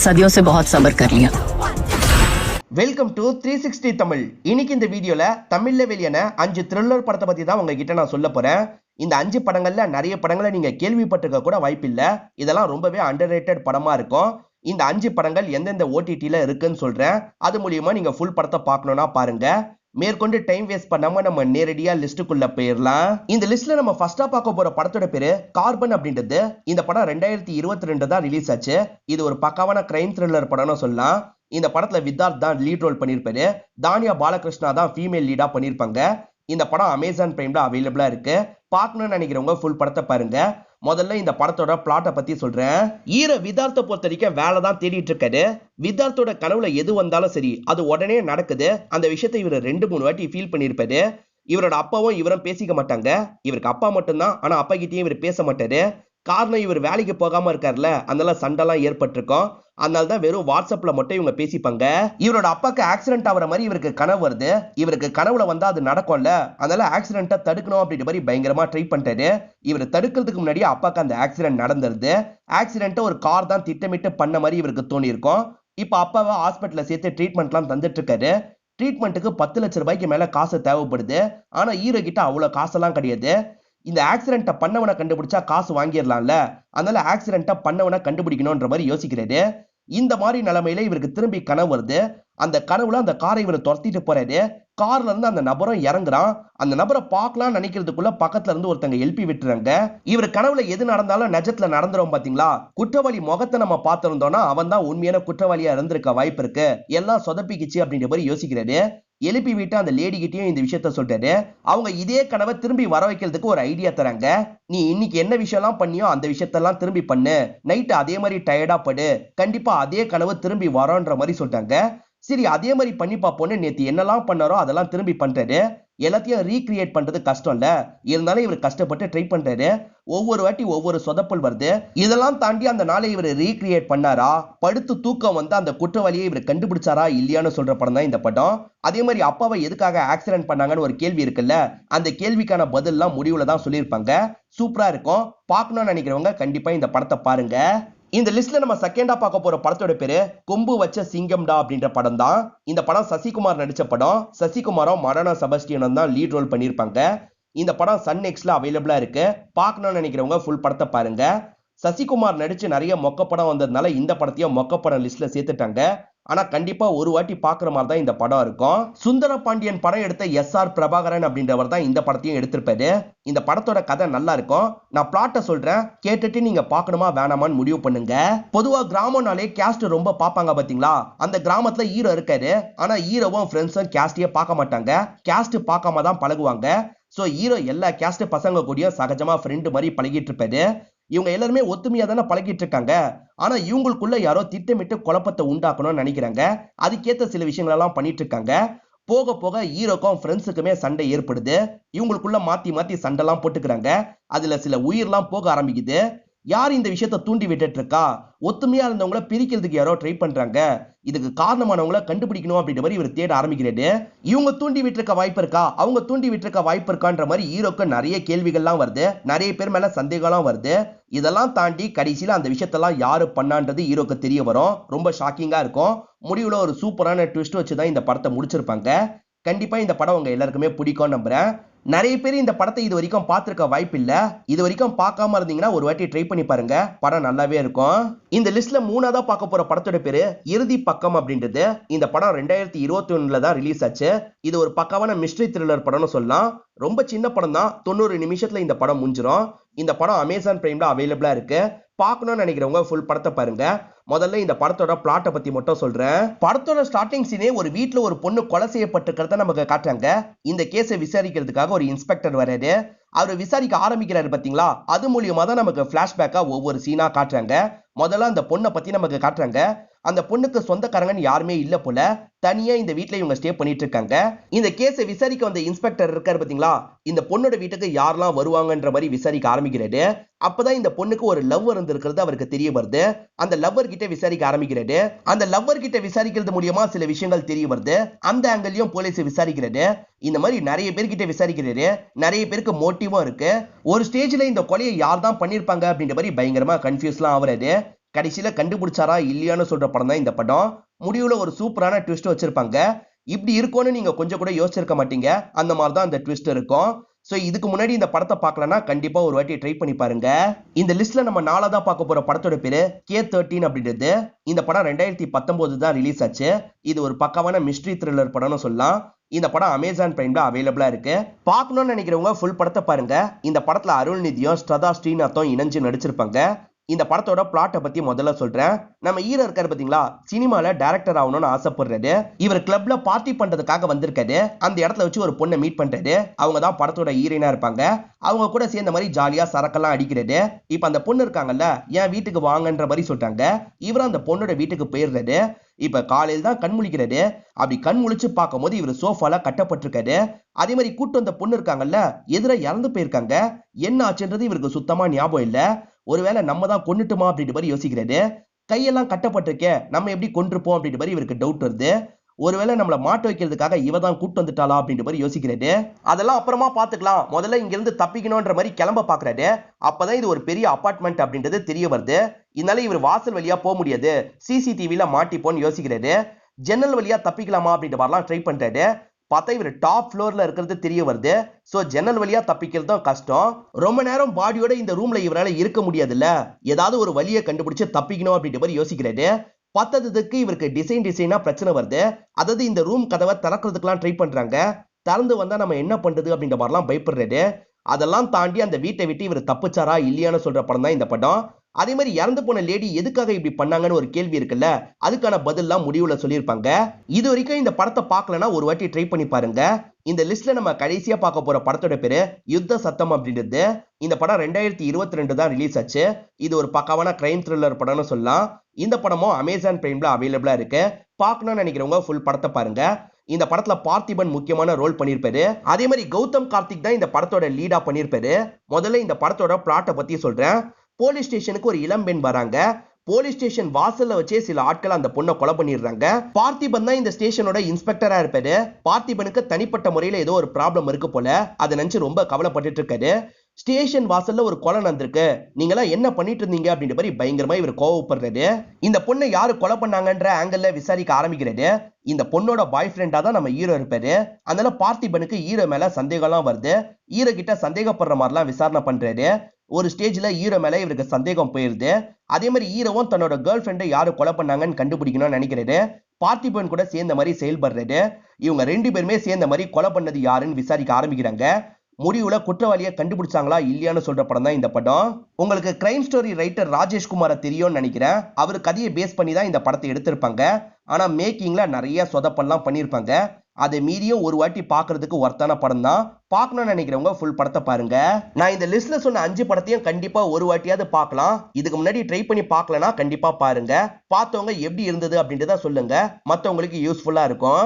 सदियों से बहुत सब्र कर लिया। Welcome to 360 Tamil. இன்னைக்கு இந்த வீடியோல தமிழ்ல வெளியான 5 த்ரில்லர் படத்தை பத்தி தான் உங்ககிட்ட நான் சொல்ல போறேன். இந்த 5 படங்கள்ல நிறைய படங்களை நீங்க கேள்விப்பட்டிருக்க கூட வாய்ப்பில்ல. இதெல்லாம் ரொம்பவே அண்டர்ரேட்டட் படமா இருக்கும். இந்த 5 படங்கள் எந்தெந்த ஓடிடில இருக்குன்னு சொல்றேன். அது மூலியமா நீங்க ஃபுல் படத்தை பார்க்கணும்னா பாருங்க. மேற்கொண்டு டைம் வேஸ்ட் பண்ணாம நம்ம நேரடியா லிஸ்டுக்குள்ள போயிடலாம். இந்த லிஸ்ட்ல நம்ம ஃபர்ஸ்டா பார்க்க போற படத்தோட பேரு கார்பன் அப்படின்றது. இந்த படம் 2022 தான் ரிலீஸ் ஆச்சு. இது ஒரு பக்காவான கிரைம் த்ரில்லர் படம்னு சொல்லலாம். இந்த படத்துல வித்தார்த் தான் லீட் ரோல் பண்ணிருப்பாரு. தானியா பாலகிருஷ்ணா தான் ஃபீமேல் லீடா பண்ணிருப்பாங்க. இந்த படம் அமேசான் பிரைம்ல அவைலபிளா இருக்கு. பார்க்கணும்னு நினைக்கிறவங்க ஃபுல் படத்தை பாருங்க. முதல்ல இந்த படத்தோட பிளாட்டை பத்தி சொல்றேன். வித்தார்த்தை பொறுத்த வரைக்கும் வேலை தான் தேடிட்டு இருக்காரு. வித்தார்த்தோட கனவுல எது வந்தாலும் சரி அது உடனே நடக்குது. அந்த விஷயத்தை இவர் 2-3 வாட்டி ஃபீல் பண்ணிருப்பாரு. இவரோட அப்பாவும் இவரும் பேசிக்க மாட்டாங்க. இவருக்கு அப்பா மட்டும்தான், ஆனா அப்பா கிட்டயும் இவர் பேச மாட்டாரு. காரணம் இவர் வேலைக்கு போகாம இருக்காருல்ல, அதனால சண்டைலாம் ஏற்பட்டிருக்கும். அதனாலதான் வெறும் வாட்ஸ்அப்ல மட்டும் இவங்க பேசிப்பாங்க. இவரோட அப்பாக்கு ஆக்சிடென்ட் ஆகிற மாதிரி இவருக்கு கனவு வருது. இவருக்கு கனவுல வந்தா அது நடக்கும்ல, அதனால ஆக்சிடென்ட்டை தடுக்கணும் அப்படின்ற மாதிரி பயங்கரமா ட்ரை பண்ணிட்டாரு. இவர் தடுக்கிறதுக்கு முன்னாடி அப்பாக்கு அந்த ஆக்சிடென்ட் நடந்துருது. ஆக்சிடென்ட்டை ஒரு கார் தான் திட்டமிட்டு பண்ண மாதிரி இவருக்கு தோணி இருக்கும். இப்ப அப்பாவை ஹாஸ்பிட்டல்ல சேர்த்து ட்ரீட்மெண்ட்லாம் தந்துட்டு இருக்காரு. ட்ரீட்மெண்ட்டுக்கு 10 லட்சம் ரூபாய்க்கு மேல காசு தேவைப்படுது. ஆனா ஹீரோ கிட்ட அவ்வளவு காசெல்லாம் கிடையாது. இந்த ஆக்சிடென்ட்டை பண்ணவனை கண்டுபிடிச்சா காசு வாங்கிடலாம்ல, அதனால ஆக்சிடென்ட்டை பண்ணவனை கண்டுபிடிக்கணும்ன்ற மாதிரி யோசிக்கிறாரு. இந்த மாதிரி நிலைமையில இவருக்கு திரும்பி கனவு வருது. அந்த கனவுல அந்த காரை இவர் துரத்திட்டு போறாரு. கார்ல இருந்து அந்த நபரும் இறங்குறான். அந்த நபரை பார்க்கலாம் நினைக்கிறதுக்குள்ள பக்கத்துல இருந்து ஒருத்தங்க எழுப்பி விட்டுறாங்க. இவர் கனவுல எது நடந்தாலும் நிஜத்துல நடந்துரும் பாத்தீங்களா. குற்றவாளி முகத்தை நம்ம பார்த்திருந்தோம்னா அவன் தான் உண்மையான குற்றவாளியா இருந்திருக்க வாய்ப்பு இருக்கு. எல்லாம் சொதப்பிக்கிச்சு அப்படின்ற மாதிரி யோசிக்கிறாரு. எழுப்பி விட்டு அந்த லேடி கிட்டயும் இந்த விஷயத்த சொல்றாரு. அவங்க இதே கனவை திரும்பி வர வைக்கிறதுக்கு ஒரு ஐடியா தராங்க. நீ இன்னைக்கு என்ன விஷயம் எல்லாம் பண்ணியோ அந்த விஷயத்தெல்லாம் திரும்பி பண்ணு. நைட்டு அதே மாதிரி டயர்டா படு. கண்டிப்பா அதே கனவு திரும்பி வரோன்ற மாதிரி சொல்லிட்டாங்க. சரி, அதே மாதிரி பண்ணி பார்ப்போன்னு நேத்து என்னெல்லாம் பண்ணாரோ அதெல்லாம் திரும்பி பண்றாரு. எல்லாத்தையும் ரீக்ரியேட் பண்றது கஷ்டம் இல்ல, இருந்தாலும் இவர் கஷ்டப்பட்டு ட்ரை பண்றாரு. ஒவ்வொரு வாட்டி ஒவ்வொரு சொதப்பல் வருது. இதெல்லாம் தாண்டி அந்த நாளை இவர் ரீக்ரியேட் பண்ணாரா, படுத்து தூக்கம் வந்து அந்த குற்றவாளியை இவர் கண்டுபிடிச்சாரா இல்லையான்னு சொல்ற படம் தான் இந்த படம். அதே மாதிரி அப்பாவை எதுக்காக ஆக்சிடென்ட் பண்ணாங்கன்னு ஒரு கேள்வி இருக்குல்ல, அந்த கேள்விக்கான பதில்லாம் முடிவுல தான் சொல்லியிருப்பாங்க. சூப்பரா இருக்கும். பார்க்கணும்னு நினைக்கிறவங்க கண்டிப்பா இந்த படத்தை பாருங்க. இந்த லிஸ்ட்ல நம்ம செகண்டா பார்க்க போற படத்தோட பேரு கொம்பு வச்ச சிங்கம்டா அப்படின்ற படம் தான். இந்த படம் சசிகுமார் நடிச்ச படம். சசிகுமாரும் மரண செபஸ்டியனும் தான் லீட் ரோல் பண்ணிருப்பாங்க. இந்த படம் சன் நெக்ஸ்ட்ல அவைலபிளா இருக்கு. பார்க்கணும்னு நினைக்கிறவங்க ஃபுல் படத்தை பாருங்க. சசிகுமார் நடிச்சு நிறைய மொக்க படம் வந்ததுனால இந்த படத்தையும் மொக்க படம் லிஸ்ட்ல சேர்த்துட்டாங்க. ஆனா கண்டிப்பா ஒரு வாட்டி பாக்குற மாதிரி தான் இந்த படம் இருக்கும். சுந்தர பாண்டியன் படம் எடுத்த SR பிரபாகரன் அப்படின்றவர் தான் இந்த படத்தையும் எடுத்திருப்பாரு. இந்த படத்தோட கதை நல்லா இருக்கும். நான் பிளாட்டை சொல்றேன், கேட்டுட்டு நீங்க பாக்கணுமா வேணாமான்னு முடிவு பண்ணுங்க. பொதுவா கிராமம்னாலே கேஸ்ட் ரொம்ப பாப்பாங்க பாத்தீங்களா. அந்த கிராமத்துல ஹீரோ இருக்காரு. ஆனா ஹீரோவும் ஃப்ரெண்ட்ஸும் கேஸ்டையே பார்க்க மாட்டாங்க. கேஸ்ட் பார்க்காம தான் பழகுவாங்க. சோ ஹீரோ எல்லா கேஸ்ட் பசங்க கூடயும் சகஜமா ஃப்ரெண்டு மாதிரி பழகிட்டு இருப்பாரு. இவங்க எல்லாருமே ஒத்துமையா தானே பழகிட்டு இருக்காங்க. ஆனா இவங்களுக்குள்ள யாரோ திட்டமிட்டு குழப்பத்தை உண்டாக்கணும்னு நினைக்கிறாங்க. அதுக்கேத்த சில விஷயங்கள் எல்லாம் பண்ணிட்டு இருக்காங்க. போக போக ஹீரோக்கும் ஃப்ரெண்ட்ஸுக்குமே சண்டை ஏற்படுது. இவங்களுக்குள்ள மாத்தி மாத்தி சண்டை எல்லாம் போட்டுக்கிறாங்க. அதுல சில உயிர்லாம் போக ஆரம்பிக்குது. யார் இந்த விஷயத்தை தூண்டி விட்டுட்டு இருக்கா? ஒத்துமையா இருந்தவங்கள பிரிக்கிறதுக்கு யாரோ ட்ரை பண்றாங்க. இதுக்கு காரணமானவங்கள கண்டுபிடிக்கணும் அப்படின்ற மாதிரி இவர் தேட ஆரம்பிக்கிறாரு. இவங்க தூண்டி விட்டுருக்க வாய்ப்பு இருக்கா, அவங்க தூண்டி விட்டுருக்க வாய்ப்பு இருக்கான்ற மாதிரி ஹீரோக்கு நிறைய கேள்விகள்லாம் வருது. நிறைய பேர் மேல சந்தேகம்லாம் வருது. இதெல்லாம் தாண்டி கடைசியில அந்த விஷயத்தெல்லாம் யாரு பண்ணான்றது ஹீரோக்கு தெரிய வரும். ரொம்ப ஷாக்கிங்கா இருக்கும். முடிவுல ஒரு சூப்பரான ட்விஸ்ட் வச்சுதான் இந்த படத்தை முடிச்சிருப்பாங்க. கண்டிப்பா இந்த படம் உங்க எல்லாருக்குமே பிடிக்கும் நம்புறேன். நிறைய பேர் இந்த படத்தை இது வரைக்கும் பார்த்திருக்க வாய்ப்பு இல்ல. இது வரைக்கும் பார்க்காம இருந்தீங்கன்னா ஒரு வாட்டி ட்ரை பண்ணி பாருங்க. படம் நல்லாவே இருக்கும். இந்த லிஸ்ட்ல மூணாவதா பார்க்க போற படத்தோட பேரு இறுதி பக்கம் அப்படின்றது. இந்த படம் 2021 தான் ரிலீஸ் ஆச்சு. இது ஒரு பக்காவான மிஸ்ட்ரி த்ரில்லர் படம்னு சொல்லலாம். ரொம்ப சின்ன படம் தான். 90 நிமிஷத்துல இந்த படம் முடிஞ்சிரும். இந்த படம் அமேசான் பிரைம்ல அவைலபிளா இருக்கு. பார்க்கணும்னு நினைக்கிறவங்க ஃபுல் படத்தை பாருங்க. முதல்ல இந்த படத்தோட பிளாட்டை பத்தி மட்டும் சொல்றேன். படத்தோட ஸ்டார்டிங் சீனே ஒரு வீட்டுல ஒரு பொண்ணு கொலை செய்யப்பட்டிருக்கிறத நமக்கு காட்டுறாங்க. இந்த கேஸை விசாரிக்கிறதுக்காக ஒரு இன்ஸ்பெக்டர் வராரு. அவர் விசாரிக்க ஆரம்பிக்கிறாரு பாத்தீங்களா. அது மூலியமா தான் நமக்கு பிளாஷ்பேக்கா ஒவ்வொரு சீனா காட்டுறாங்க. முதல்ல அந்த பொண்ணை பத்தி நமக்கு காட்டுறாங்க. அந்த பொண்ணுக்கு சொந்தக்காரங்கன்னு யாருமே இல்ல போல, தனியா இந்த வீட்ல இவங்க ஸ்டே பண்ணிட்டு இருக்காங்க. இந்த கேஸை விசாரிக்க வந்த இன்ஸ்பெக்டர் இருக்காரு பாத்தீங்களா, இந்த பொண்ணோட வீட்டுக்கு யாரெல்லாம் வருவாங்கன்ற மாதிரி விசாரிக்க ஆரம்பிக்கிறாரு. அப்பதான் இந்த பொண்ணுக்கு ஒரு லவ்வர் இருந்திருக்கிறது அவருக்கு தெரிய வருது. அந்த லவ்வர் கிட்ட விசாரிக்க ஆரம்பிக்கிறாரு. அந்த லவ்வர் கிட்ட விசாரிக்கிறது மூலியமா சில விஷயங்கள் தெரிய வருது. அந்த ஆங்கிளையும் போலீஸ் விசாரிக்கிறாரு. இந்த மாதிரி நிறைய பேர்கிட்ட விசாரிக்கிறாரு. நிறைய பேருக்கு மோட்டிவும் இருக்கு. ஒரு ஸ்டேஜ்ல இந்த கொலையை யார் தான் பண்ணிருப்பாங்க அப்படின்ற மாதிரி பயங்கரமா கன்ஃபியூஸ்லாம் ஆகுறாரு. கடைசியில கண்டுபிடிச்சாரா இல்லையான்னு சொல்ற படம் தான் இந்த படம். முடிவுல ஒரு சூப்பரான ட்விஸ்ட் வச்சிருப்பாங்க. இப்படி இருக்கும்னு நீங்க கொஞ்சம் கூட யோசிச்சிருக்க மாட்டீங்க. அந்த மாதிரி தான் அந்த ட்விஸ்ட் இருக்கும். சோ இதுக்கு முன்னாடி இந்த படத்தை பார்க்கலனா கண்டிப்பா ஒரு வாட்டி ட்ரை பண்ணி பாருங்க. இந்த லிஸ்ட்ல நம்ம நாலாவதா பார்க்க போற படத்தோட பேரு K13 அப்படின்றது. இந்த படம் 2019 தான் ரிலீஸ் ஆச்சு. இது ஒரு பக்காவான மிஸ்ட்ரி த்ரில்லர் படம்னு சொல்லலாம். இந்த படம் அமேசான் பிரைம்ல அவைலபிளா இருக்கு. பார்க்கணும்னு நினைக்கிறவங்க ஃபுல் படத்தை பாருங்க. இந்த படத்துல அருள்நிதியும் ஸ்ரதா ஸ்ரீநாத்தும் இணைஞ்சு நடிச்சிருப்பாங்க. இந்த படத்தோட பிளாட்டை பத்தி முதல்ல சொல்றேன். நம்ம ஹீரோ இருக்காரு பாத்தீங்களா, சினிமால டைரக்டர் ஆகணும்னு ஆசைப்படுறாரு. இவர் கிளப்ல பார்ட்டி பண்றதுக்காக வந்திருக்காரு. அந்த இடத்துல வச்சு ஒரு பொண்ணை மீட் பண்றாரு. அவங்க தான் படத்தோட ஹீரோயினா இருப்பாங்க. அவங்க கூட சேர்ந்த மாதிரி ஜாலியா சரக்கெல்லாம் அடிக்கிறது. இப்ப அந்த பொண்ணு இருக்காங்கல்ல, என் வீட்டுக்கு வாங்கன்ற மாதிரி சொல்றாங்க. இவரும் அந்த பொண்ணோட வீட்டுக்கு போயிடுறாரு. இப்ப காலையில் தான் கண் முழிக்கிறாரு. அப்படி கண் முழிச்சு பார்க்கும் போது இவர் சோஃபால கட்டப்பட்டிருக்காரு. அதே மாதிரி கூட்டு வந்த பொண்ணு இருக்காங்கல்ல, எதிர இறந்து போயிருக்காங்க. என்ன ஆச்சுன்றது இவருக்கு சுத்தமா ஞாபகம் இல்ல. ஒருவேளை நம்ம தான் கொன்னுட்டுமா அப்படின்ற மாதிரி யோசிக்கிறாரு. கையெல்லாம் கட்டப்பட்டிருக்கே, நம்ம எப்படி கொன்றுப்போம் அப்படின்ற மாதிரி இவருக்கு டவுட் வருது. ஒருவேளை நம்மள மாட்ட வைக்கிறதுக்காக இவ தான் கூட்டு வந்துட்டாளா அப்படின்ற மாதிரி யோசிக்கிறாரு. அதெல்லாம் அப்புறமா பாத்துக்கலாம், முதல்ல இங்க இருந்து தப்பிக்கணும்ன்ற மாதிரி கிளம்ப பாக்குறாரு. அப்பதான் இது ஒரு பெரிய அபார்ட்மெண்ட் அப்படின்றது தெரிய வருது. இதனால இவர் வாசல் வழியா போக முடியாது, சிசிடிவில மாட்டிப்போன்னு யோசிக்கிறாரு. ஜன்னல் வழியா தப்பிக்கலாமா அப்படின்ற மாதிரிலாம் ட்ரை பண்றாரு. பார்த்தா இவர் டாப் ஃப்ளோர்ல இருக்கிறது தெரிய வருது. சோ ஜன்னல் வழியா தப்பிக்கிறதும் கஷ்டம். ரொம்ப நேரம் பாடியோட இந்த ரூம்ல இவரால இருக்க முடியாதுல்ல, ஏதாவது ஒரு வழியை கண்டுபிடிச்சு தப்பிக்கணும் அப்படின்ற மாதிரி யோசிக்கிறாரு. பத்ததுக்கு இவருக்கு டிசைனா பிரச்சனை வருது. அதாவது இந்த ரூம் கதவை திறக்கிறதுக்கெல்லாம் ட்ரை பண்றாங்க. திறந்து வந்தா நம்ம என்ன பண்றது அப்படின்ற மாதிரிலாம் பயப்படுறாரு. அதெல்லாம் தாண்டி அந்த வீட்டை விட்டு இவர் தப்பிச்சாரா இல்லையான்னு சொல்ற படம் தான் இந்த படம். அதே மாதிரி இறந்து போன லேடி எதுக்காக இப்படி பண்ணாங்கன்னு ஒரு கேள்வி இருக்குல்ல, அதுக்கான பதில்லாம் முடிவுல சொல்லியிருப்பாங்க. இது வரைக்கும் இந்த படத்தை பார்க்கலனா ஒரு வாட்டி ட்ரை பண்ணி பாருங்க. இந்த லிஸ்ட்ல நம்ம கடைசியா பார்க்க போற படத்தோட பேரு யுத்த சத்தம் அப்படின்றது. இந்த படம் 2022 தான் ரிலீஸ் ஆச்சு. இது ஒரு பக்காவான கிரைம் த்ரில்லர் படம்னு சொல்லலாம். இந்த படமும் அமேசான் பிரைம்ல அவைலபிளா இருக்கு. பார்க்கணும்னு நினைக்கிறவங்க ஃபுல் படத்தை பாருங்க. இந்த படத்துல பார்த்திபன் முக்கியமான ரோல் பண்ணிருப்பாரு. அதே மாதிரி கௌதம் கார்த்திக் தான் இந்த படத்தோட லீடா பண்ணிருப்பாரு. முதல்ல இந்த படத்தோட பிளாட்டை பத்தி சொல்றேன். போலீஸ் ஸ்டேஷனுக்கு ஒரு இளம்பெண் வராங்க. போலீஸ் ஸ்டேஷன் வாசல்ல வச்சே சில ஆட்கள் அந்த பொண்ணை கொலை பண்ணிடுறாங்க. பார்த்திபன் தான் இந்த ஸ்டேஷனோட இன்ஸ்பெக்டரா இருப்பாரு. பார்த்திபனுக்கு தனிப்பட்ட முறையில ஏதோ ஒரு ப்ராப்ளம் இருக்கு போல, அதை நினைச்சு ரொம்ப கவலைப்பட்டு இருக்காரு. ஸ்டேஷன் வாசல்ல ஒரு கொலை நடந்திருக்கு, நீங்க எல்லாம் என்ன பண்ணிட்டு இருந்தீங்க அப்படின்ற மாதிரி பயங்கரமா இவர் கோவப்படுறாரு. இந்த பொண்ணை யாரு கொலை பண்ணாங்கன்ற ஆங்கிள் விசாரிக்க ஆரம்பிக்கிறாரு. இந்த பொண்ணோட பாய் ஃப்ரெண்டா தான் நம்ம ஹீரோ இருப்பாரு. அதனால பார்த்திபனுக்கு ஹீரோ மேல சந்தேகம்லாம் வருது. ஹீரோ கிட்ட சந்தேகப்படுற மாதிரிலாம் விசாரணை பண்றாரு. ஒரு ஸ்டேஜ்ல ஹீரோ மேல இவருக்கு சந்தேகம் போயிருது. அதே மாதிரி ஹீரோவும் தன்னோட கேர்ள் ஃப்ரெண்டை யாரு கொலை பண்ணாங்கன்னு கண்டுபிடிக்கணும்னு நினைக்கிறாரு. பார்த்திபன் கூட சேர்ந்த மாதிரி செயல்படுறாரு. இவங்க ரெண்டு பேருமே சேர்ந்த மாதிரி கொலை பண்ணது யாருன்னு விசாரிக்க ஆரம்பிக்கிறாங்க. முடிவுல குற்றவாளியை கண்டுபிடிச்சாங்களா இல்லையான்னு சொல்ற படம் தான் இந்த படம். உங்களுக்கு கிரைம் ஸ்டோரி ரைட்டர் ராஜேஷ்குமாரை தெரியும்னு நினைக்கிறேன். அவர் கதையை பேஸ் பண்ணி தான் இந்த படத்தை எடுத்திருப்பாங்க. ஆனா மேக்கிங்ல நிறைய சொதப்பெல்லாம் பண்ணிருப்பாங்க. அதை மீறியும் ஒரு வாட்டி பாக்குறதுக்கு ஒர்த்தான படம் தான். பார்க்கணும்னு நினைக்கிறவங்க ஃபுல் படத்தை பாருங்க. நான் இந்த லிஸ்ட்ல சொன்ன 5 படத்தையும் கண்டிப்பா ஒரு வாட்டியாவது பார்க்கலாம். இதுக்கு முன்னாடி ட்ரை பண்ணி பார்க்கலனா கண்டிப்பா பாருங்க. பார்த்தவங்க எப்படி இருந்தது அப்படின்றத சொல்லுங்க, மத்தவங்களுக்கு யூஸ்ஃபுல்லா இருக்கும்.